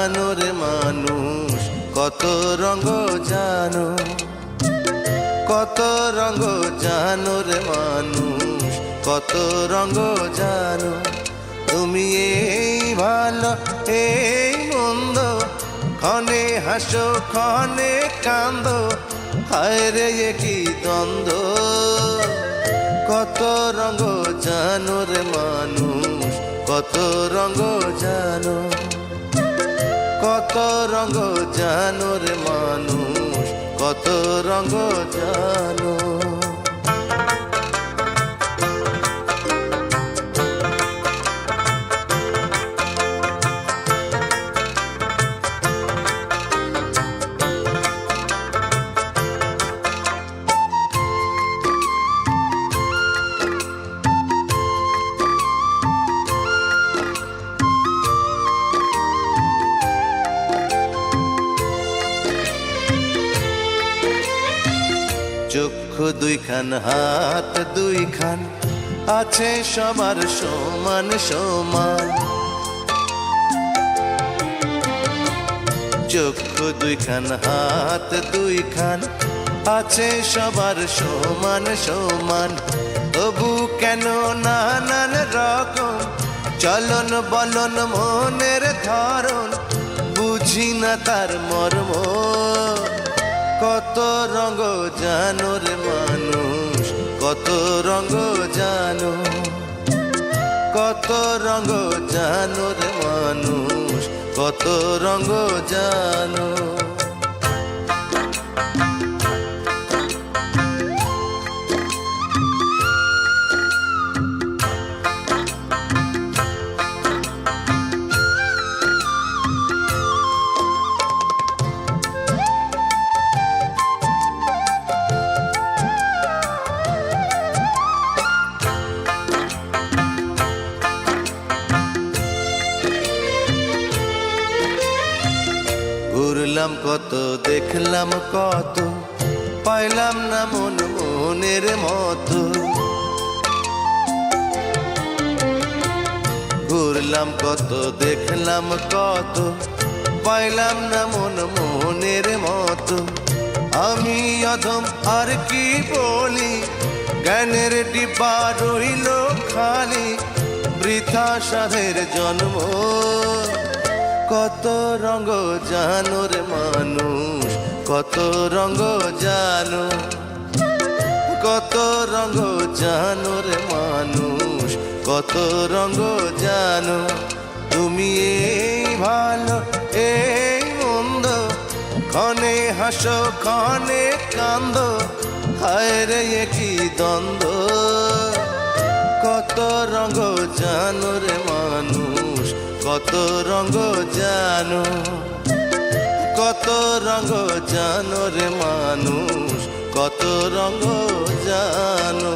জানো রে মানুষ, কত রঙ জানো, কত রঙ জানো রে মানুষ, কত রঙ জানো। তুমি এই ভালো এই মন্দ, ক্ষণে হাসো ক্ষণে কান্দো, হায় রে কি দ্বন্দ্ব। কত রঙ জানো রে মানুষ, কত রঙ জানো, কত রঙ জানো রে মানুষ, কত রঙ জানো। চক্ষু দুইখান হাত দুইখান, আছে সবার সমান সমান। চক্ষু দুইখান হাত দুইখান, আছে সবার সমান সমান। তবু কেন নানান রকম চলন বলন মনের ধরন, বুঝি না তার মর্ম। কত রঙ জানো রে মানুষ, কত রঙ জানো, কত রঙ জানো রে মানুষ, কত রঙ জানো। ঘুরলাম কত দেখলাম কত, পাইলাম না মন মনের মতো। ঘুরলাম কত দেখলাম কত, পাইলাম না মন মনের মতো। আমি অধম আর কি বলি, জ্ঞানের ডিব্বা রইল খালি, বৃথা সাধের জন্ম। কত রঙ জানো রে মানুষ, কত রঙ জানো, কত রঙ জানো রে মানুষ, কত রঙ জানো। তুমি এই ভালো এই মন্দ, ক্ষণে হাসো ক্ষণে কান্দো, হায় রে কি দ্বন্দ্ব। কত রঙ জানো রে মানুষ, কত রঙ জানো, কত রঙ জানো রে মানুষ, কত রঙ জানো।